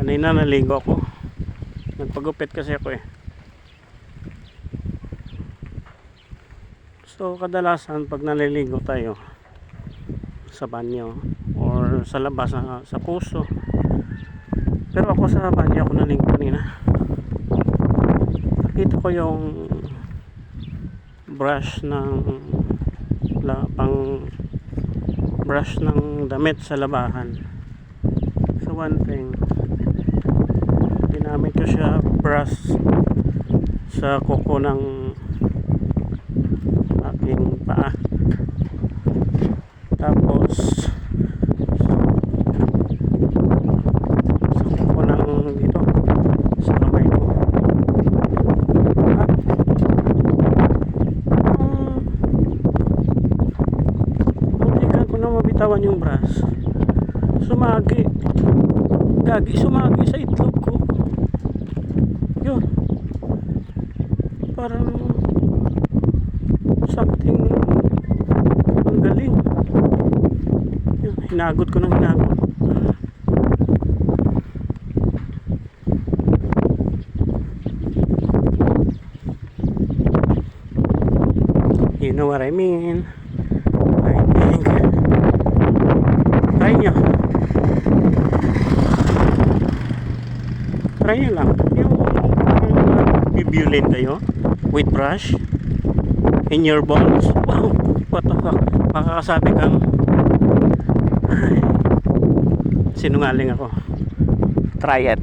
Kanina naligo ako. Nagpagupit kasi ako eh. So kadalasan pag naliligo tayo sa banyo or sa labas sa puso. Pero ako sa banyo ako naligo kanina. Nakita ko yung brush pang brush ng damit sa labahan. So one thing, ginamit ko siya brush sa kuko ng aking paa, tapos sa kuko ng dito sa kamay ko. Muntikan ko na mabitawan yung brush, sumagi sa itlog ko. Yun, parang something ang galing. Yun, hinagod ko ng hinagod. You know what I mean? I think try nyo lang yung bibulin kayo with brush in your balls. Wow, what the fuck, makakasabi kang sinungaling ako. Try it.